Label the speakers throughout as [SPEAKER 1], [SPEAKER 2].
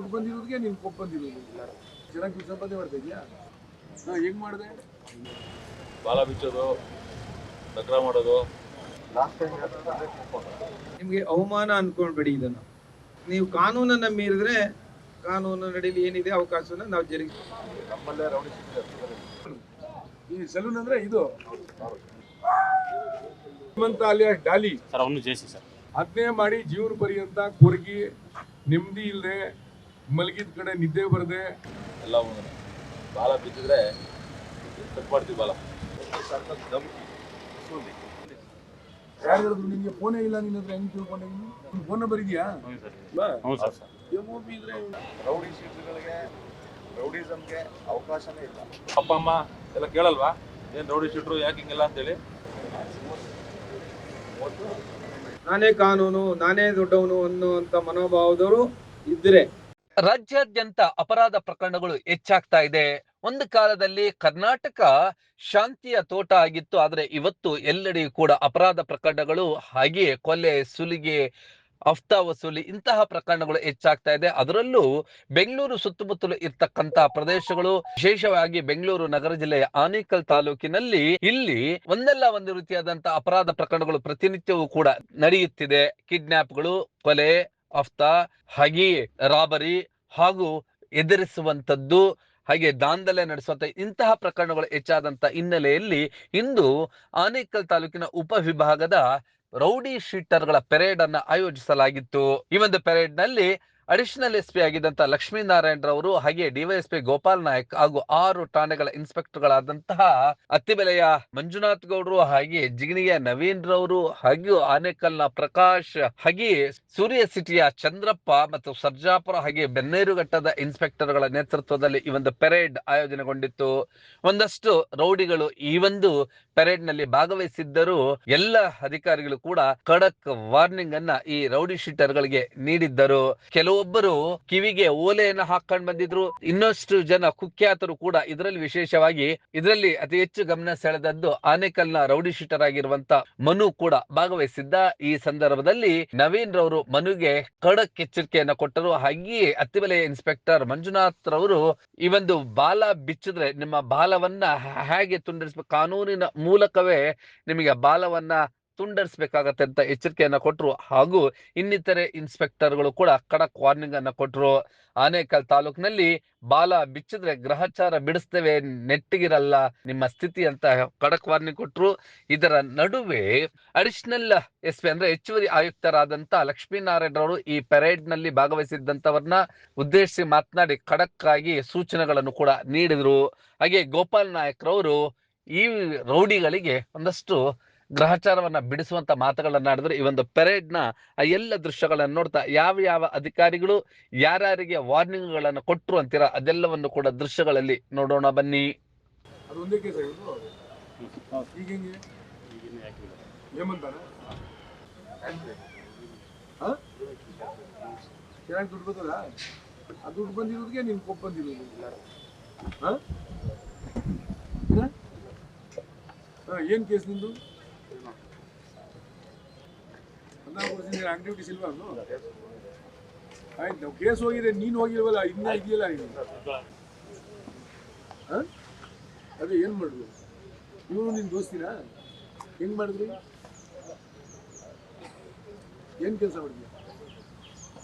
[SPEAKER 1] ದುಡ್ಡು ಬಂದಿರೋದಕ್ಕೆ ನೀನು ಕೊಟ್ಟು ಬಂದಿರೋದು ಚೆನ್ನಾಗಿ ದುಡ್ಡು ಸಂಪಾದನೆ ಮಾಡ್ತಾ ಇದೆಯಾ? ಹೆಂಗ್ ಮಾಡಿದೆ?
[SPEAKER 2] ಬಾಲ ಬಿಚ್ಚೋದು, ದಗ್ರ ಮಾಡೋದು.
[SPEAKER 3] ನಿಮಗೆ ಅವಮಾನ ಅನ್ಕೊಂಡ್ಬೇಡಿ. ಇದನ್ನು ನೀವು ಕಾನೂನನ್ನ ಮೀರಿದ್ರೆ ಕಾನೂನು ನಡೀಲಿ ಏನಿದೆ ಅವಕಾಶವನ್ನ ನಾವು ಜರುಗಿಸಿ.
[SPEAKER 2] ನಮ್ಮಲ್ಲೇ ರೌಡಿ
[SPEAKER 1] ಈ ಸಲೂನ್ ಅಂದ್ರೆ ಇದು ಹೇಮಂತ ಅಲಿಯಾಸ್ ಡಾಲಿ
[SPEAKER 2] ಸರ್, ಅವನು ಜೇಸಿ ಸರ್.
[SPEAKER 1] ಅದನ್ನೇ ಮಾಡಿ ಜೀವನ ಪರ್ಯಂತ ಕೊರಗಿ ನೆಮ್ಮದಿ ಇಲ್ಲದೆ ಮಲಗಿದ ಕಡೆ ನಿದ್ದೆ ಬರದೆ
[SPEAKER 2] ಎಲ್ಲ ಬಾಲ ಬಿದ್ದಿದ್ರೆ ಕಟ್ ಮಾಡ್ತೀವಿ ಬಾಲ.
[SPEAKER 1] ಯಾರು ಹೇಳಿದ್ರು ನಿಮಗೆ ಫೋನೇ ಇಲ್ಲ? ನಿನ್ನ ಹತ್ರ ಹೆಂಗ್ ತಿಳ್ಕೊಂಡೆ? ನೀನು ಫೋನ್ ನಂಬರ್ ಇದೆಯಾ? ಎಮ್ಒಬಿ ಇದ್ರೆ
[SPEAKER 4] ರೌಡಿ ಶೀಟ್ಗಳಿಗೆ ರೌಡಿಸಮ್ಗೆ ಅವಕಾಶನೇ ಇಲ್ಲ.
[SPEAKER 2] ಅಪ್ಪ ಅಮ್ಮ ಎಲ್ಲ ಕೇಳಲ್ವಾ ಏನು ರೌಡಿ ಶೀಟ್ರು ಯಾಕೆ ಹಿಂಗೆಲ್ಲ ಅಂತೇಳಿ?
[SPEAKER 3] ನಾನೇ ಕಾನೂನು, ನಾನೇ ದೊಡ್ಡವನು ಅನ್ನುವಂತ ಮನೋಭಾವದವರು ಇದ್ರೆ
[SPEAKER 5] ರಾಜ್ಯಾದ್ಯಂತ ಅಪರಾಧ ಪ್ರಕರಣಗಳು ಹೆಚ್ಚಾಗ್ತಾ ಇದೆ. ಒಂದು ಕಾಲದಲ್ಲಿ ಕರ್ನಾಟಕ ಶಾಂತಿಯ ತೋಟ ಆಗಿತ್ತು, ಆದರೆ ಇವತ್ತು ಎಲ್ಲೆಡೆಯೂ ಕೂಡ ಅಪರಾಧ ಪ್ರಕರಣಗಳು, ಹಾಗೆಯೇ ಕೊಲೆ, ಸುಲಿಗೆ, ಹಫ್ತಾ ವಸೂಲಿ ಇಂತಹ ಪ್ರಕರಣಗಳು ಹೆಚ್ಚಾಗ್ತಾ ಇದೆ. ಅದರಲ್ಲೂ ಬೆಂಗಳೂರು ಸುತ್ತಮುತ್ತಲು ಇರ್ತಕ್ಕಂತಹ ಪ್ರದೇಶಗಳು, ವಿಶೇಷವಾಗಿ ಬೆಂಗಳೂರು ನಗರ ಜಿಲ್ಲೆಯ ಆನೇಕಲ್ ತಾಲೂಕಿನಲ್ಲಿ ಇಲ್ಲಿ ಒಂದಲ್ಲ ಒಂದು ರೀತಿಯಾದಂತಹ ಅಪರಾಧ ಪ್ರಕರಣಗಳು ಪ್ರತಿನಿತ್ಯವೂ ಕೂಡ ನಡೆಯುತ್ತಿದೆ. ಕಿಡ್ನಾಪ್ಗಳು, ಕೊಲೆ, ಹಫ್ತಾ, ಹಾಗೆಯೇ ರಾಬರಿ ಹಾಗೂ ಎದುರಿಸುವಂತದ್ದು, ಹಾಗೆ ದಾಂಧಲೆ ನಡೆಸುವಂತ ಇಂತಹ ಪ್ರಕರಣಗಳು ಹೆಚ್ಚಾದಂತ ಹಿನ್ನೆಲೆಯಲ್ಲಿ ಇಂದು ಆನೇಕಲ್ ತಾಲೂಕಿನ ಉಪವಿಭಾಗದ ರೌಡಿ ಶೀಟರ್ಗಳ ಪೆರೇಡ್ ಅನ್ನ ಆಯೋಜಿಸಲಾಗಿತ್ತು. ಈ ಒಂದು ಪೆರೇಡ್ ನಲ್ಲಿ ಅಡಿಷನಲ್ ಎಸ್ಪಿ ಆಗಿದ್ದಂತಹ ಲಕ್ಷ್ಮೀನಾರಾಯಣ್ ರವರು, ಹಾಗೆ ಡಿವೈಎಸ್ಪಿ ಗೋಪಾಲ್ ನಾಯಕ್ ಹಾಗೂ 6 ಠಾಣೆಗಳ ಇನ್ಸ್ಪೆಕ್ಟರ್ಗಳಾದಂತಹ ಅತ್ತಿಬೆಲೆಯ ಮಂಜುನಾಥ್ ಗೌಡರು, ಹಾಗೆ ಜಿಗಣಿಯ ನವೀನ್ ರವರು, ಹಾಗೂ ಆನೇಕಲ್ನ ಪ್ರಕಾಶ್, ಹಾಗೆ ಸೂರ್ಯ ಸಿಟಿಯ ಚಂದ್ರಪ್ಪ ಮತ್ತು ಸರ್ಜಾಪುರ ಹಾಗೆ ಬೆನ್ನೇರುಘಟ್ಟದ ಇನ್ಸ್ಪೆಕ್ಟರ್ಗಳ ನೇತೃತ್ವದಲ್ಲಿ ಈ ಒಂದು ಪೆರೇಡ್ ಆಯೋಜನೆಗೊಂಡಿತ್ತು. ಒಂದಷ್ಟು ರೌಡಿಗಳು ಈ ಒಂದು ಪೆರೇಡ್ ನಲ್ಲಿ ಭಾಗವಹಿಸಿದ್ದರು. ಎಲ್ಲ ಅಧಿಕಾರಿಗಳು ಕೂಡ ಖಡಕ್ ವಾರ್ನಿಂಗ್ ಅನ್ನ ಈ ರೌಡಿ ಶೀಟರ್ ಗಳಿಗೆ ನೀಡಿದ್ದರು. ಕೆಲವೊಬ್ಬರು ಕಿವಿಗೆ ಓಲೆಯನ್ನು ಹಾಕೊಂಡ್ ಬಂದಿದ್ರು. ಇನ್ನಷ್ಟು ಜನ ಕುಖ್ಯಾತರು ಕೂಡ ಇದರಲ್ಲಿ, ವಿಶೇಷವಾಗಿ ಇದರಲ್ಲಿ ಅತಿ ಹೆಚ್ಚು ಗಮನ ಸೆಳೆದದ್ದು ಆನೇಕಲ್ನ ರೌಡಿ ಶೀಟರ್ ಆಗಿರುವಂತ ಮನು ಕೂಡ ಭಾಗವಹಿಸಿದ್ದ. ಈ ಸಂದರ್ಭದಲ್ಲಿ ನವೀನ್ ರವರು ಮನುಗೆ ಖಡಕ್ ಎಚ್ಚರಿಕೆಯನ್ನ ಕೊಟ್ಟರು. ಹಾಗೆಯೇ ಅತ್ತಿಬೆಲೆಯ ಇನ್ಸ್ಪೆಕ್ಟರ್ ಮಂಜುನಾಥ್ ರವರು ಈ ಒಂದು ಬಾಲ ಬಿಚ್ಚಿದ್ರೆ ನಿಮ್ಮ ಬಾಲವನ್ನ ಹೇಗೆ ತುಂಡರಿಸಬೇಕು, ಕಾನೂನಿನ ಮೂಲಕವೇ ನಿಮಗೆ ಬಾಲವನ್ನ ತುಂಡರಿಸಬೇಕಾಗತ್ತೆ ಅಂತ ಎಚ್ಚರಿಕೆಯನ್ನ ಕೊಟ್ಟರು. ಹಾಗೂ ಇನ್ನಿತರೆ ಇನ್ಸ್ಪೆಕ್ಟರ್ಗಳು ಕೂಡ ಖಡಕ್ ವಾರ್ನಿಂಗ್ ಅನ್ನ ಕೊಟ್ಟರು. ಆನೇಕಲ್ ತಾಲೂಕಿನಲ್ಲಿ ಬಾಲ ಬಿಚ್ಚಿದ್ರೆ ಗ್ರಹಚಾರ ಬಿಡಿಸ್ತೇವೆ, ನೆಟ್ಟಿಗಿರಲ್ಲ ನಿಮ್ಮ ಸ್ಥಿತಿ ಅಂತ ಖಡಕ್ ವಾರ್ನಿಂಗ್ ಕೊಟ್ಟರು. ಇದರ ನಡುವೆ ಅಡಿಷನಲ್ ಎಸ್ಪಿ ಅಂದ್ರೆ ಹೆಚ್ಚುವರಿ ಆಯುಕ್ತರಾದಂತ ಲಕ್ಷ್ಮೀನಾರಾಯಣ್ ಅವರು ಈ ಪೆರೇಡ್ ನಲ್ಲಿ ಭಾಗವಹಿಸಿದ್ದಂತವರನ್ನ ಉದ್ದೇಶಿಸಿ ಮಾತನಾಡಿ ಖಡಕ್ ಆಗಿ ಸೂಚನೆಗಳನ್ನು ಕೂಡ ನೀಡಿದ್ರು. ಹಾಗೆ ಗೋಪಾಲ್ ನಾಯಕ್ ರವರು ಈ ರೌಡಿಗಳಿಗೆ ಒಂದಷ್ಟು ಗ್ರಹಚಾರವನ್ನ ಬಿಡಿಸುವಂತ ಮಾತುಗಳನ್ನಾಡಿದ್ರು. ಈ ಒಂದು ಪೆರೇಡ್ ನ ಎಲ್ಲ ದೃಶ್ಯಗಳನ್ನ ನೋಡ್ತಾ ಯಾವ ಅಧಿಕಾರಿಗಳು ಯಾರ್ಯಾರಿಗೆ ವಾರ್ನಿಂಗ್ ಗಳನ್ನ ಕೊಟ್ರು ಅಂತೀರಾ, ಅದೆಲ್ಲವನ್ನು ಕೂಡ ದೃಶ್ಯಗಳಲ್ಲಿ ನೋಡೋಣ ಬನ್ನಿ.
[SPEAKER 1] ಅದು ಒಂದೇ ಕೇಸ್ ಆಗಿದ್ದು. ಈಗ ಹೆಂಗೆ ಹೇಮಂತಾನ ಚೆನ್ನಾಗಿ ದುಡ್ಡು ಬರ್ತದ? ಆ ದುಡ್ಡು ಬಂದಿರೋದಕ್ಕೆ ನೀನು ಕೊಟ್ಟು ಬಂದಿರೋದು ಏನ್ ಕೇಸ್ ನಿಂದು? ಆಕ್ಟಿವಿಟೀಸ್ ಇಲ್ವಾ? ಆಯ್ತು, ನಾವು ಕೇಸ್ ಹೋಗಿದೆ, ನೀನು ಹೋಗಿಲ್ವಲ್ಲ, ಇನ್ನ ಇದೆಯಲ್ಲ ನೀನು. ಅದೇ ಏನ್ ಮಾಡಿದ್ರು ಇವನು? ನಿನ್ ದೋಸ್ತಿನ ಹೆಂಗ್ ಮಾಡಿದ್ರಿ? ಏನ್ ಕೆಲಸ ಮಾಡಿದ್ಯಾ?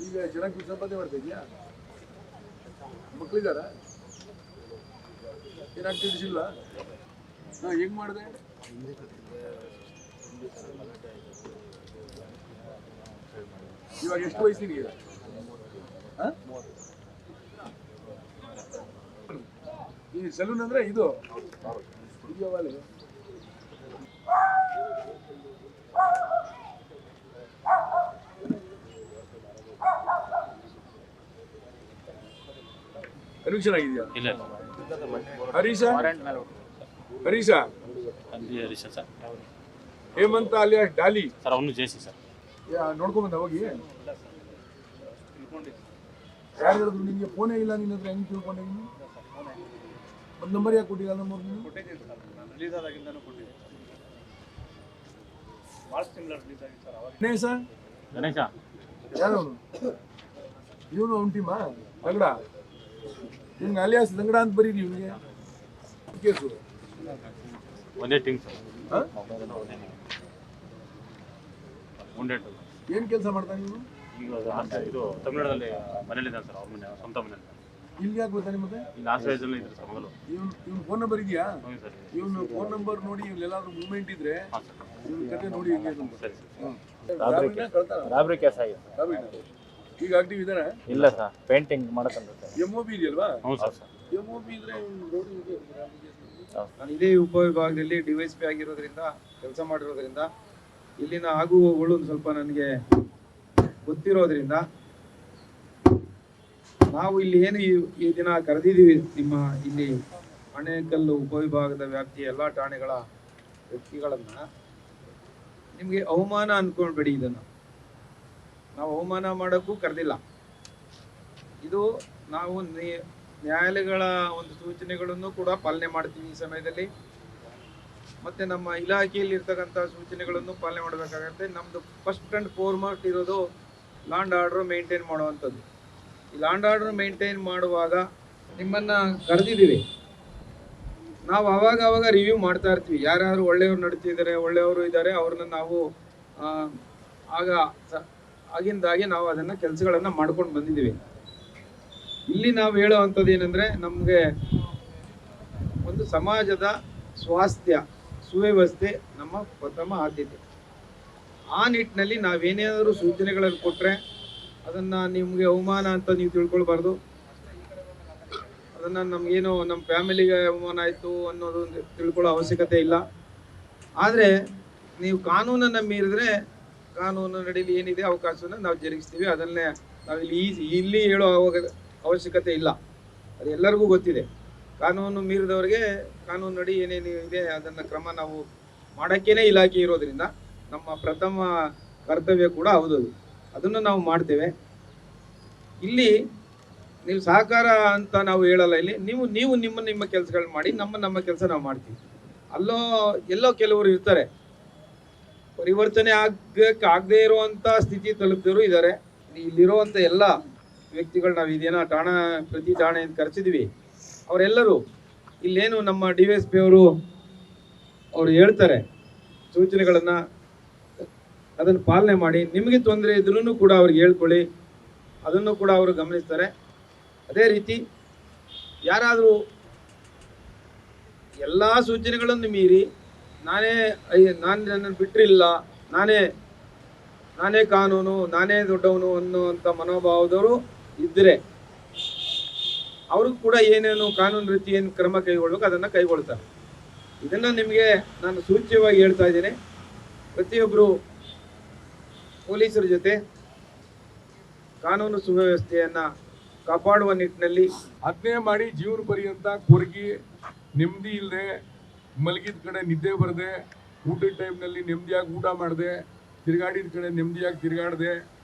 [SPEAKER 1] ಈಗ ಚೆನ್ನಾಗಿ ದುಡ್ಡು ಸಂಪಾದನೆ ಮಾಡ್ತಾ ಇದೆಯಾ? ಮಕ್ಕಳಿದಾರ? ಏನ್ ಆಕ್ಟಿವಿಟೀಸ್ ಇಲ್ವಾ? ಹೆಂಗ್ ಮಾಡಿದೆ? ಇವಾಗ ಎಷ್ಟು ವಯಸ್ಸು ನಿನಗೆ? ಈ ಸಲೂನ್ ಅಂದ್ರೆ ಇದು ಕನೆಕ್ಷನ್ ಆಗಿದೆಯಾ?
[SPEAKER 2] ಇಲ್ಲ
[SPEAKER 1] ಹರೀಶ
[SPEAKER 2] ಸರ್.
[SPEAKER 1] ಹೇಮಂತ ಅಲಿಯಾಸ್ ಡಾಲಿ
[SPEAKER 2] ಸರ್, ಅವನು ಜೇಸಿ ಸರ್.
[SPEAKER 1] ನೋಡ್ಕೊಂಬಂದ ಹೋಗಿ? ಯಾರು ಹೇಳಿದ್ರು ನಿಮಗೆ ಫೋನೇ ಇಲ್ಲ? ನಿನ್ನ ಹತ್ರ ಹೆಂಗ್ ತಿಳ್ಕೊಂಡೆ? ನೀನು ಒಂದು ನಂಬರ್ ಯಾಕೆ ಕೊಟ್ಟಿಲ್ಲ? ನಂಬರ್ ನೀನು ಗಣೇಶ
[SPEAKER 2] ಗಣೇಶ
[SPEAKER 1] ಯಾರು? ಇವನು ಅವ್ನ ಟೀಮಾ? ಲಂಗಡ ನಿಮ್ಗೆ ಅಲಿಯಾಸ್ ಲಂಗಡ ಅಂತ ಬರೀರಿ ಇವ್ನಿಗೆ ಕೇಸು
[SPEAKER 2] ಒಂದೇ ಟಿಂಗ್ ಸರ್
[SPEAKER 1] ಹಾಂ
[SPEAKER 2] ಒಂದೇ
[SPEAKER 1] ಏನು ಕೆಲಸ ಮಾಡ್ತಾನೆ ನೀವು?
[SPEAKER 2] ಈಗ ಇದು ತಮಿಳ್ನಾಡಲ್ಲಿ ಮನೇಲಿದ್ದಾನೆ ಸರ್ ಅವ್ರ ಮನೆ ಸ್ವಂತ ಮನೇಲಿ.
[SPEAKER 1] ಇಲ್ಲಿ ಯಾಕೆ ಬರ್ತಾನೆ ಮತ್ತೆ?
[SPEAKER 2] ಇಲ್ಲಿ ಆಶ್ರಯದಲ್ಲಿ ಇದ್ರು ಸರ್ ಮೊದಲು.
[SPEAKER 1] ಇವ್ನ ಫೋನ್ ನಂಬರ್ ಇದೆಯಾ?
[SPEAKER 2] ಹ್ಞೂ ಸರ್.
[SPEAKER 1] ಇವನು ಫೋನ್ ನಂಬರ್ ನೋಡಿ ಇಲ್ಲೆಲ್ಲಾದ್ರೂ ಮೂವ್ಮೆಂಟ್ ಇದ್ರೆ
[SPEAKER 2] ಹಾಂ ಸರ್.
[SPEAKER 1] ಇವ್ನ ಕತೆ ನೋಡಿ ಹೆಂಗೆ ಅಂತ.
[SPEAKER 2] ಸರಿ ಸರ್.
[SPEAKER 6] ರಾಬ್ರಿ ಕೇಸ್ ಆಗಿದೆ.
[SPEAKER 1] ಈಗ ಆಕ್ಟಿವ್ ಇದಾರೆ?
[SPEAKER 6] ಇಲ್ಲ ಸರ್, ಪೇಂಟಿಂಗ್ ಮಾಡಕಂತ ಸರ್.
[SPEAKER 1] MOB ಇದೆಯಲ್ವಾ?
[SPEAKER 2] ಹ್ಞೂ ಸರ್.
[SPEAKER 1] MOB ಇದ್ರೆ ರೋಡ್
[SPEAKER 3] ನಾನು ಇದೇ ಉಪವಿಭಾಗದಲ್ಲಿ DYSP ಆಗಿರೋದ್ರಿಂದ ಕೆಲಸ ಮಾಡಿರೋದ್ರಿಂದ ಇಲ್ಲಿನ ಆಗು ಹೋಗುಗಳು ಒಂದು ಸ್ವಲ್ಪ ನನಗೆ ಗೊತ್ತಿರೋದ್ರಿಂದ ನಾವು ಇಲ್ಲಿ ಏನು ಈ ದಿನ ಕರೆದಿದ್ದೀವಿ, ನಿಮ್ಮ ಇಲ್ಲಿ ಆನೇಕಲ್ಲು ಉಪವಿಭಾಗದ ವ್ಯಾಪ್ತಿಯ ಎಲ್ಲ ಠಾಣೆಗಳ ವ್ಯಕ್ತಿಗಳನ್ನ ನಿಮಗೆ ಅವಮಾನ ಅನ್ಕೊಂಡ್ಬೇಡಿ. ಇದನ್ನು ನಾವು ಅವಮಾನ ಮಾಡೋಕ್ಕೂ ಕರೆದಿಲ್ಲ. ಇದು ನಾವು ನ್ಯಾಯಾಲಯಗಳ ಒಂದು ಸೂಚನೆಗಳನ್ನು ಕೂಡ ಪಾಲನೆ ಮಾಡ್ತೀವಿ ಈ ಸಮಯದಲ್ಲಿ. ಮತ್ತೆ ನಮ್ಮ ಇಲಾಖೆಯಲ್ಲಿ ಇರ್ತಕ್ಕಂಥ ಸೂಚನೆಗಳನ್ನು ಪಾಲನೆ ಮಾಡಬೇಕಾಗತ್ತೆ. ನಮ್ಮದು ಫಸ್ಟ್ ಆ್ಯಂಡ್ ಫಾರ್ಮೋಸ್ಟ್ ಇರೋದು ಲಾಂಡ್ ಆರ್ಡರ್ ಮೇಂಟೈನ್ ಮಾಡುವಂಥದ್ದು. ಈ ಲಾಂಡ್ ಆರ್ಡರ್ ಮೇಂಟೈನ್ ಮಾಡುವಾಗ ನಿಮ್ಮನ್ನು ಕರೆದಿದ್ದೀವಿ. ನಾವು ಆವಾಗ ರಿವ್ಯೂ ಮಾಡ್ತಾ ಇರ್ತೀವಿ. ಯಾರ್ಯಾರು ಒಳ್ಳೆಯವರು ನಡೀತಿದ್ದಾರೆ, ಒಳ್ಳೆಯವರು ಇದ್ದಾರೆ, ಅವ್ರನ್ನ ನಾವು ಆಗಿಂದಾಗೆ ನಾವು ಅದನ್ನು ಕೆಲಸಗಳನ್ನು ಮಾಡ್ಕೊಂಡು ಬಂದಿದ್ದೀವಿ. ಇಲ್ಲಿ ನಾವು ಹೇಳುವಂಥದ್ದು ಏನಂದರೆ, ನಮಗೆ ಒಂದು ಸಮಾಜದ ಸ್ವಾಸ್ಥ್ಯ ಸುವ್ಯವಸ್ಥೆ ನಮ್ಮ ಪ್ರಥಮ ಆದ್ಯತೆ. ಆ ನಿಟ್ಟಿನಲ್ಲಿ ನಾವೇನಾದರೂ ಸೂಚನೆಗಳನ್ನು ಕೊಟ್ಟರೆ ಅದನ್ನು ನಿಮಗೆ ಅವಮಾನ ಅಂತ ನೀವು ತಿಳ್ಕೊಳ್ಬಾರ್ದು. ಅದನ್ನು ನಮಗೇನೋ ನಮ್ಮ ಫ್ಯಾಮಿಲಿಗೆ ಅವಮಾನ ಆಯಿತು ಅನ್ನೋದು ತಿಳ್ಕೊಳ್ಳೋ ಅವಶ್ಯಕತೆ ಇಲ್ಲ. ಆದರೆ ನೀವು ಕಾನೂನನ್ನು ಮೀರಿದ್ರೆ ಕಾನೂನು ನಡೀಲಿ ಏನಿದೆ ಅವಕಾಶವನ್ನು ನಾವು ಜರುಗಿಸ್ತೀವಿ. ಅದನ್ನೇ ನಾವು ಇಲ್ಲಿ ಹೇಳೋ ಅವಶ್ಯಕತೆ ಇಲ್ಲ. ಅದು ಎಲ್ಲರಿಗೂ ಗೊತ್ತಿದೆ. ಕಾನೂನು ಮೀರಿದವರಿಗೆ ಕಾನೂನು ನಡಿ ಏನೇನು ಇದೆ ಅದನ್ನು ಕ್ರಮ ನಾವು ಮಾಡೋಕ್ಕೇನೆ ಇಲಾಖೆ ಇರೋದ್ರಿಂದ ನಮ್ಮ ಪ್ರಥಮ ಕರ್ತವ್ಯ ಕೂಡ ಹೌದು. ಅದನ್ನು ನಾವು ಮಾಡ್ತೇವೆ. ಇಲ್ಲಿ ನೀವು ಸಹಕಾರ ಅಂತ ನಾವು ಹೇಳಲ್ಲ. ಇಲ್ಲಿ ನೀವು ನಿಮ್ಮ ಕೆಲಸಗಳು ಮಾಡಿ, ನಮ್ಮ ಕೆಲಸ ನಾವು ಮಾಡ್ತೀವಿ. ಎಲ್ಲೋ ಕೆಲವರು ಇರ್ತಾರೆ, ಪರಿವರ್ತನೆ ಆಗದೇ ಇರುವಂಥ ಸ್ಥಿತಿ ತಲುಪಿದವರು ಇದ್ದಾರೆ. ಇಲ್ಲಿರುವಂಥ ಎಲ್ಲ ವ್ಯಕ್ತಿಗಳು ನಾವು ಇದೇನೋ ಪ್ರತಿ ಠಾಣೆ ಅಂತ ಕರೆಸಿದ್ವಿ. ಅವರೆಲ್ಲರೂ ಇಲ್ಲೇನು ನಮ್ಮ DYSP ಅವರು ಹೇಳ್ತಾರೆ ಸೂಚನೆಗಳನ್ನು, ಅದನ್ನು ಪಾಲನೆ ಮಾಡಿ. ನಿಮಗೆ ತೊಂದರೆ ಇದ್ರೂ ಕೂಡ ಅವ್ರಿಗೆ ಹೇಳ್ಕೊಳ್ಳಿ, ಅದನ್ನು ಕೂಡ ಅವರು ಗಮನಿಸ್ತಾರೆ. ಅದೇ ರೀತಿ ಯಾರಾದರೂ ಎಲ್ಲ ಸೂಚನೆಗಳನ್ನು ಮೀರಿ ನಾನು ನನ್ನನ್ನು ಬಿಟ್ಟಿಲ್ಲ, ನಾನೇ ಕಾನೂನು, ನಾನೇ ದೊಡ್ಡವನು ಅನ್ನುವಂಥ ಮನೋಭಾವದವರು ಇದ್ದರೆ ಅವ್ರಿಗೂ ಕೂಡ ಏನೇನು ಕಾನೂನು ರೀತಿ ಏನು ಕ್ರಮ ಕೈಗೊಳ್ಳಬೇಕು ಅದನ್ನು ಕೈಗೊಳ್ತಾರೆ. ಇದನ್ನು ನಿಮಗೆ ನಾನು ಸೂಚ್ಯವಾಗಿ ಹೇಳ್ತಾ ಇದ್ದೇನೆ. ಪ್ರತಿಯೊಬ್ಬರು ಪೊಲೀಸರ ಜೊತೆ ಕಾನೂನು ಸುವ್ಯವಸ್ಥೆಯನ್ನು ಕಾಪಾಡುವ ನಿಟ್ಟಿನಲ್ಲಿ
[SPEAKER 1] ಅದನ್ನೇ ಮಾಡಿ ಜೀವನ ಪರ್ಯಂತ ಕೊರಗಿ ನೆಮ್ಮದಿ ಇಲ್ಲದೆ, ಮಲಗಿದ ಕಡೆ ನಿದ್ದೆ ಬರದೆ, ಊಟದ ಟೈಮ್ನಲ್ಲಿ ನೆಮ್ಮದಿಯಾಗಿ ಊಟ ಮಾಡಿದೆ, ತಿರುಗಾಡಿದ ಕಡೆ ನೆಮ್ಮದಿಯಾಗಿ ತಿರುಗಾಡದೆ,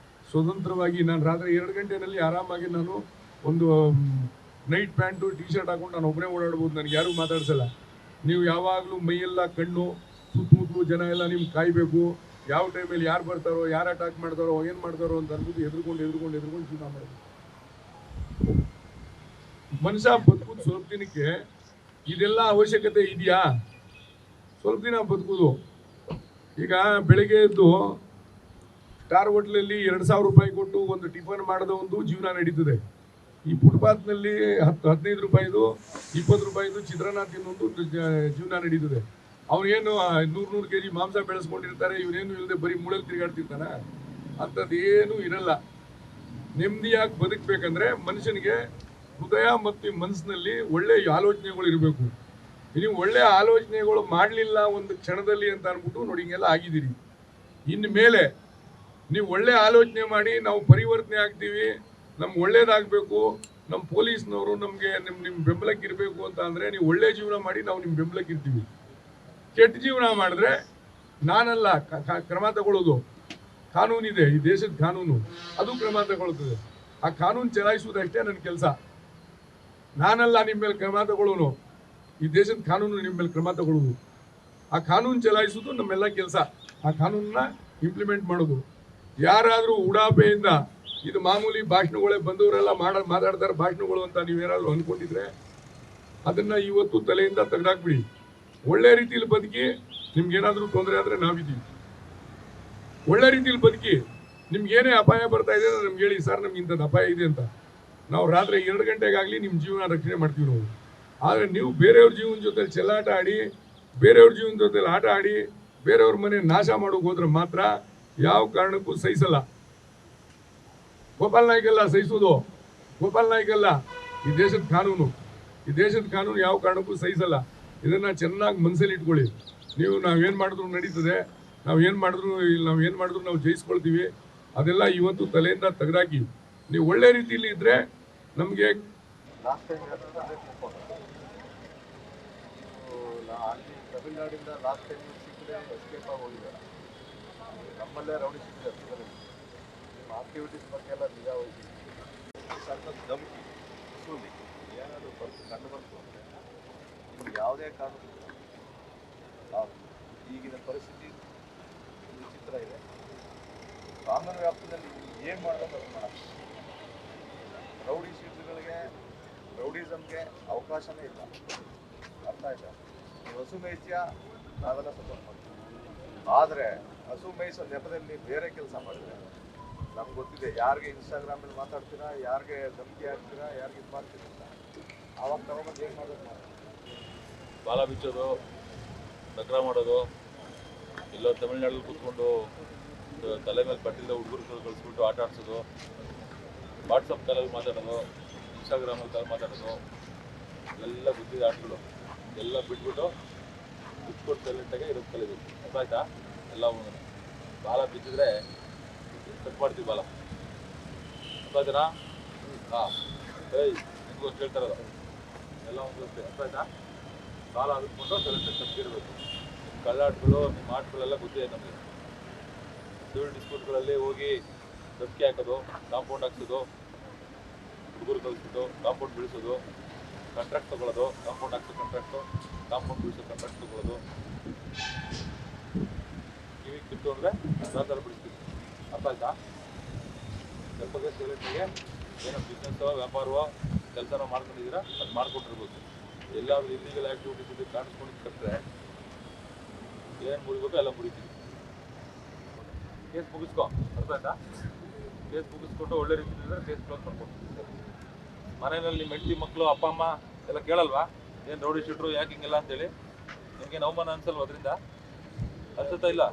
[SPEAKER 1] ಸ್ವತಂತ್ರವಾಗಿ ನಾನು ರಾತ್ರಿ 2 ಗಂಟೆನಲ್ಲಿ ಆರಾಮಾಗಿ ನಾನು ಒಂದು ನೈಟ್ ಪ್ಯಾಂಟು T-ಶರ್ಟ್ ಹಾಕೊಂಡು ನಾನು ಒಬ್ಬನೇ ಓಡಾಡ್ಬೋದು. ನನಗೆ ಯಾರೂ ಮಾತಾಡ್ಸಲ್ಲ. ನೀವು ಯಾವಾಗಲೂ ಮೈಯೆಲ್ಲ ಕಣ್ಣು, ಸುತ್ತಮುತ್ತಲು ಜನ ಎಲ್ಲ ನಿಮ್ಗೆ ಕಾಯಬೇಕು. ಯಾವ ಟೈಮಲ್ಲಿ ಯಾರು ಬರ್ತಾರೋ, ಯಾರು ಅಟ್ಯಾಕ್ ಮಾಡ್ತಾರೋ, ಏನು ಮಾಡ್ತಾರೋ ಅಂತ ಅನ್ಬಿಟ್ಟು ಎದುರ್ಕೊಂಡು ಜೀವನ ಮಾಡೋದು. ಮನುಷ್ಯ ಬದುಕುದು ಸ್ವಲ್ಪ ದಿನಕ್ಕೆ ಇದೆಲ್ಲ ಅವಶ್ಯಕತೆ ಇದೆಯಾ? ಸ್ವಲ್ಪ ದಿನ ಬದುಕುದು. ಈಗ ಬೆಳಿಗ್ಗೆ ಎದ್ದು ಸ್ಟಾರ್ ಹೋಟ್ಲಲ್ಲಿ 2,000 ರೂಪಾಯಿ ಕೊಟ್ಟು ಒಂದು ಟಿಫನ್ ಮಾಡಿದ ಒಂದು ಜೀವನ ನಡೀತದೆ. ಈ ಫುಟ್ಪಾತ್ನಲ್ಲಿ 15 ರೂಪಾಯಿದು 20 ರೂಪಾಯಿದು ಚಿತ್ರಾನ್ನ ತಿನ್ನೊಂದು ಜೀವನ ನಡೀತದೆ. ಅವನೇನು 100 kg ಮಾಂಸ ಬೆಳೆಸ್ಕೊಂಡಿರ್ತಾರೆ, ಇವನೇನು ಇಲ್ಲದೆ ಬರೀ ಮೂಳೆಲ್ಲಿ ತಿರುಗಾಡ್ತಿರ್ತಾನೆ. ಅಂಥದ್ದೇನು ಇರಲ್ಲ. ನೆಮ್ಮದಿಯಾಗಿ ಬದುಕಬೇಕಂದ್ರೆ ಮನುಷ್ಯನಿಗೆ ಹೃದಯ ಮತ್ತು ಮನಸ್ಸಿನಲ್ಲಿ ಒಳ್ಳೆ ಆಲೋಚನೆಗಳು ಇರಬೇಕು. ನೀವು ಒಳ್ಳೆ ಆಲೋಚನೆಗಳು ಮಾಡಲಿಲ್ಲ ಒಂದು ಕ್ಷಣದಲ್ಲಿ ಅಂತ ಅಂದ್ಬಿಟ್ಟು ನೋಡಿ ಹಿಂಗೆಲ್ಲ ಆಗಿದ್ದೀರಿ. ಇನ್ನು ಮೇಲೆ ನೀವು ಒಳ್ಳೆ ಆಲೋಚನೆ ಮಾಡಿ ನಾವು ಪರಿವರ್ತನೆ ಆಗ್ತೀವಿ, ನಮ್ಗೆ ಒಳ್ಳೇದಾಗಬೇಕು, ನಮ್ಮ ಪೊಲೀಸ್ನವರು ನಮಗೆ ನಿಮ್ಮ ಬೆಂಬಲಕ್ಕೆ ಇರಬೇಕು ಅಂತ ಅಂದರೆ ನೀವು ಒಳ್ಳೆ ಜೀವನ ಮಾಡಿ ನಾವು ನಿಮ್ಮ ಬೆಂಬಲಕ್ಕೆ ಇರ್ತೀವಿ. ಕೆಟ್ಟ ಜೀವನ ಮಾಡಿದ್ರೆ ನಾನಲ್ಲ ಕ್ರಮ ತಗೊಳ್ಳೋದು. ಕಾನೂನಿದೆ, ಈ ದೇಶದ ಕಾನೂನು, ಅದು ಕ್ರಮ ತಗೊಳ್ತದೆ. ಆ ಕಾನೂನು ಚಲಾಯಿಸುವುದಷ್ಟೇ ನನ್ನ ಕೆಲಸ. ನಾನಲ್ಲ ನಿಮ್ಮ ಮೇಲೆ ಕ್ರಮ ತಗೊಳ್ಳೋನು, ಈ ದೇಶದ ಕಾನೂನು ನಿಮ್ಮ ಮೇಲೆ ಕ್ರಮ ತಗೊಳ್ಳೋದು. ಆ ಕಾನೂನು ಚಲಾಯಿಸೋದು ನಮ್ಮೆಲ್ಲ ಕೆಲಸ. ಆ ಕಾನೂನನ್ನ ಇಂಪ್ಲಿಮೆಂಟ್ ಮಾಡೋದು. ಯಾರಾದರೂ ಉಡಾಪೆಯಿಂದ ಇದು ಮಾಮೂಲಿ ಭಾಷಣಗಳೇ, ಬಂದವರೆಲ್ಲ ಮಾತಾಡ್ತಾರೆ ಭಾಷಣಗಳು ಅಂತ ನೀವೇನಾದ್ರು ಅಂದ್ಕೊಂಡಿದ್ರೆ ಅದನ್ನ ಇವತ್ತು ತಲೆಯಿಂದ ತೆಗೆದಾಕ್ಬಿಡಿ. ಒಳ್ಳೆ ರೀತಿಯಲ್ಲಿ ಬದುಕಿ, ನಿಮ್ಗೇನಾದ್ರೂ ತೊಂದರೆ ಆದ್ರೆ ನಾವಿದ್ದೀವಿ. ಒಳ್ಳೆ ರೀತಿಯಲ್ಲಿ ಬದುಕಿ, ನಿಮ್ಗೇನೇ ಅಪಾಯ ಬರ್ತಾ ಇದೆ ಅಂದ್ರೆ ನಮ್ಗೆ ಹೇಳಿ, ಸರ್ ನಮ್ಗೆ ಇಂಥದ್ದು ಅಪಾಯ ಇದೆ ಅಂತ. ನಾವು ರಾತ್ರಿ 2 ಗಂಟೆಗಾಗಲಿ ನಿಮ್ಮ ಜೀವನ ರಕ್ಷಣೆ ಮಾಡ್ತೀವಿ ನಾವು. ಆದರೆ ನೀವು ಬೇರೆಯವ್ರ ಜೀವನ ಜೊತೆ ಚೆಲ್ಲಾಟ ಆಡಿ, ಬೇರೆಯವ್ರ ಜೀವನ ಜೊತೆ ಆಟ ಆಡಿ, ಬೇರೆಯವ್ರ ಮನೆ ನಾಶ ಮಾಡೋಕೆ ಹೋದ್ರೆ ಮಾತ್ರ ಯಾವ ಕಾರಣಕ್ಕೂ ಸಹಿಸಲ್ಲ. ಗೋಪಾಲ್ ನಾಯ್ಕ್ ಅಲ್ಲ ಸಹಿಸೋದು, ಗೋಪಾಲ್ ನಾಯ್ಕ್ ಅಲ್ಲ, ಈ ದೇಶದ ಕಾನೂನು. ಈ ದೇಶದ ಕಾನೂನು ಯಾವ ಕಾರಣಕ್ಕೂ ಸಹಿಸಲ್ಲ. ಇದನ್ನ ಚೆನ್ನಾಗಿ ಮನಸ್ಸಲ್ಲಿ ಇಟ್ಕೊಳ್ಳಿ. ನೀವು ನಾವೇನು ಮಾಡಿದ್ರು ನಡೀತದೆ, ನಾವೇನು ಮಾಡಿದ್ರು ನಾವು ಜಯಿಸ್ಕೊಳ್ತೀವಿ. ಅದೆಲ್ಲ ಇವತ್ತು ತಲೆಯಿಂದ ತೆಗೆದಾಕಿ ನೀವು ಒಳ್ಳೆ ರೀತಿಯಲ್ಲಿ ಇದ್ರೆ ನಮಗೆ
[SPEAKER 4] ಲಾಸ್ಟ್ ಟೈಮ್ ಅಲ್ಲಿ ತಮಿಳ್ನಾಡಿಂದ ಲಾಸ್ಟ್ ಟೈಮ್ ಸಿಕ್ಕರೆ ಎಸ್ಕೇಪ್ ಆಗಿ ಹೋಗಿದ್ದಾರೆ. ನಮ್ಮಲ್ಲೇ ರೌಡಿ ಸಿಕ್ಕಿದೆ. ನಿಮ್ಮ ಆಕ್ಟಿವಿಟೀಸ್ ಬಗ್ಗೆ ಎಲ್ಲ ನಿಗಾ ವಹಿಸಿ. ಸಣ್ಣ ಧಮಕಿ ಸುಳ್ಳಿ ಏನಾದರೂ ಕಂಡು ಬಂತು ಅಂದರೆ ನಿಮ್ಗೆ ಯಾವುದೇ ಕಾನೂನು ಈಗಿನ ಪರಿಸ್ಥಿತಿ ವಿಚಿತ್ರ ಇದೆ. ಕಾನೂನು ವ್ಯಾಪ್ತಿಯಲ್ಲಿ ಏನು ಮಾಡೋದು ಅದು ಮಾಡೋದು. ರೌಡಿ ಶೀಟ್ಗಳಿಗೆ, ರೌಡಿಸಮ್ಗೆ ಅವಕಾಶನೇ ಇಲ್ಲ. ಅರ್ಥ ಆಯ್ತಾ? ನೀವು ಹಸು ಮೇಯಿಸ್ತೀಯ, ನಾವೆಲ್ಲ ಸಪೋರ್ಟ್ ಮಾಡ್ತೀವಿ. ಆದರೆ ಹಸು ಮೇಯಿಸೋ ನೆಪದಲ್ಲಿ ಬೇರೆ ಕೆಲಸ ಮಾಡಿದ್ರೆ ನಮ್ಗೆ ಗೊತ್ತಿದೆ ಯಾರಿಗೆ ಇನ್ಸ್ಟಾಗ್ರಾಮಲ್ಲಿ ಮಾತಾಡ್ತೀರಾ, ಯಾರಿಗೆ ಧಮಕಿ ಹಾಕ್ತೀರಾ, ಯಾರಿಗೆ ಇದು ಮಾಡ್ತೀರಾ ಅಂತ. ಆವಾಗ ತಗೊಂಬಂದು ಏನು ಮಾಡೋದು ಮಾಡಿ
[SPEAKER 2] ಬಾಲ ಬಿಚ್ಚೋದು, ನಗರ ಮಾಡೋದು, ಎಲ್ಲೋ ತಮಿಳ್ನಾಡಲ್ಲಿ ಕೂತ್ಕೊಂಡು ತಲೆ ಮೇಲೆ ಬಟ್ಟಿಲ್ಲ ಹುಡುಗರು ಕಳಿಸ್ಬಿಟ್ಟು ಆಟ ಆಡ್ಸೋದು, ವಾಟ್ಸಪ್ ಕಾಲಲ್ಲಿ ಮಾತಾಡೋದು, ಇನ್ಸ್ಟಾಗ್ರಾಮಲ್ಲಿ ಕಾಲ್ ಮಾತಾಡೋದು, ಎಲ್ಲ ಗೊತ್ತಿದೆ ಆಟಗಳು. ಎಲ್ಲ ಬಿಟ್ಬಿಟ್ಟು ಬಿಟ್ಕೊಟ್ಟು ಸೈಲೆಂಟಾಗೆ ಇರೋದು ಕಲಿಬೇಕು. ಅರ್ಥ ಆಯ್ತಾ? ಎಲ್ಲ ಬಾಲ ಬಿಚ್ಚಿದ್ರೆ ಕಟ್ ಮಾಡ್ತೀವಿ ಬಾಲ. ಅರ್ಥ ಆಯ್ತಾರಾ? ಹಾಂ, ಏಯ್ ನಿಮಗೂ ಕೇಳ್ತಾರಲ್ಲ, ಎಲ್ಲ ಒಂದು ಅರ್ಥ ಆಯ್ತಾ? ಬಾಲ ಆಗಿಸ್ಕೊಂಡು ಸೈಲೆಂಟಾಗಿ ತಪ್ಪಿರಬೇಕು. ಕಳ್ಳಾಟಗಳು, ನಿಮ್ಮ ಆಟಗಳೆಲ್ಲ ಗೊತ್ತಿದೆ ನಮಗೆ. ಸಿವಿಲ್ ಡಿಸ್ಪ್ಯೂಟ್ಗಳಲ್ಲಿ ಹೋಗಿ ಧಮಕಿ ಹಾಕೋದು, ಕಾಂಪೌಂಡ್ ಹಾಕ್ಸೋದು, ಹುಡುಗರು ಕಲಿಸ್ಬಿಟ್ಟು ಕಾಂಪೌಂಡ್ ಬೀಳಿಸೋದು, ಕಾಂಟ್ರಾಕ್ಟ್ ತೊಗೊಳ್ಳೋದು, ಕಾಂಪೌಂಡ್ ಹಾಕ್ಸೋ ಕಾಂಟ್ರಾಕ್ಟು, ಕಾಂಪೌಂಡ್ ಬೀಳಿಸೋ ಕಾಂಟ್ರಾಕ್ಟ್ ತೊಗೊಳ್ಳೋದು, ಕಿವಿಗೆ ಕಿತ್ತು ಅಂದರೆ ಆ ಥರ ಬಿಡಿಸ್ತೀವಿ. ಅರ್ಥ ಆಯ್ತಾ? ಸ್ವಲ್ಪ ಸೈಲೆಂಟಿಗೆ ಏನೋ ಬಿಸ್ನೆಸ್ಸೋ ವ್ಯಾಪಾರವೋ ಕೆಲಸನೋ ಮಾಡ್ಕೊಂಡಿದ್ದೀರಾ ಅದು ಮಾಡ್ಕೊಂಡಿರ್ಬೋದು. ಎಲ್ಲಾದರೂ ಇಲ್ಲಿಗಲ್ ಆ್ಯಕ್ಟಿವಿಟೀಸ್ ಇದೆ ಕಾಣಿಸ್ಕೊಂಡು ಕಟ್ಟರೆ ಏನು ಮುರಿಬೇಕು ಎಲ್ಲ ಮುರಿತೀವಿ. ಕೇಸ್ ಮುಗಿಸ್ಕೊ. ಅರ್ಥ ಆಯ್ತಾ? ಕೇಸ್ ಮುಗಿಸ್ಕೊಂಡು ಒಳ್ಳೆ ರೀತಿಯಿಂದ ಕೇಸ್ ಕ್ಲೋಸ್ ಮಾಡ್ಕೊಡ್ತೀವಿ. ಮನೆಯಲ್ಲಿ ನಿಮ್ಮ ಹೆಂಡತಿ ಮಕ್ಕಳು ಅಪ್ಪ ಅಮ್ಮ ಎಲ್ಲ ಕೇಳಲ್ವಾ ಏನು ರೌಡಿ ಶೀಟ್ರು ಯಾಕೆ ಹಿಂಗೆಲ್ಲ ಅಂತೇಳಿ? ನಿಮ್ಗೇನು ಅವಮಾನ ಅನ್ಸಲ್ವ ಅದರಿಂದ? ಅನ್ಸುತ್ತಾ ಇಲ್ಲ?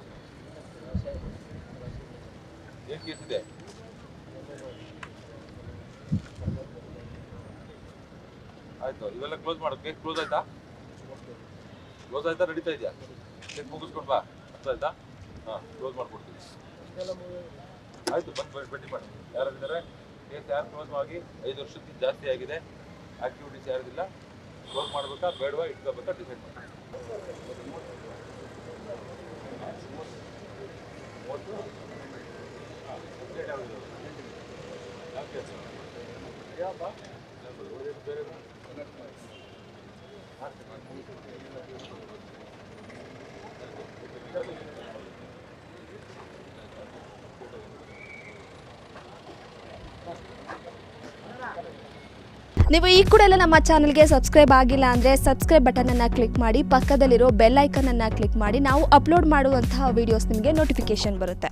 [SPEAKER 2] ಏನು ಕೇಸ್ ಇದೆ? ಆಯ್ತು, ಇವೆಲ್ಲ ಕ್ಲೋಸ್ ಮಾಡು. ಕೇಸ್ ಕ್ಲೋಸ್ ಆಯ್ತಾ? ಕ್ಲೋಸ್ ಆಯ್ತಾ? ನಡೀತಾ ಇದೆಯಾ? ಕೇಸ್ ಮುಗಿಸ್ಕೊಂಡು ಬಾ. ಅರ್ಥ ಆಯ್ತಾ? ಹಾಂ, ಕ್ಲೋಸ್ ಮಾಡ್ಕೊಡ್ತೀವಿ. ಆಯಿತು, ಬಂದು ಭೇಟಿ ಮಾಡಿ. ಯಾರಿದ್ದಾರೆ ಕೇಸ್ ಯಾರು ಕ್ಲೋಸ್ ಆಗಿ 5 ವರ್ಷಕ್ಕಿಂತ ಜಾಸ್ತಿ ಆಗಿದೆ, ಆಕ್ಟಿವಿಟೀಸ್ ಯಾರಿದಿಲ್ಲ, ಕ್ಲೋಸ್ ಮಾಡಬೇಕಾ ಬೇಡವಾ ಇಟ್ಕೋಬೇಕಾ ಡಿಸೈಡ್ ಮಾಡಿ.
[SPEAKER 7] ನೀವು ಈ ಕೂಡ ಎಲ್ಲ ನಮ್ಮ ಚಾನಲ್ಗೆ ಸಬ್ಸ್ಕ್ರೈಬ್ ಆಗಿಲ್ಲ ಅಂದರೆ ಸಬ್ಸ್ಕ್ರೈಬ್ ಬಟನನ್ನು ಕ್ಲಿಕ್ ಮಾಡಿ, ಪಕ್ಕದಲ್ಲಿರೋ ಬೆಲ್ ಐಕನನ್ನು ಕ್ಲಿಕ್ ಮಾಡಿ. ನಾವು ಅಪ್ಲೋಡ್ ಮಾಡುವಂತಹ ವೀಡಿಯೋಸ್ ನಿಮಗೆ ನೋಟಿಫಿಕೇಶನ್ ಬರುತ್ತೆ.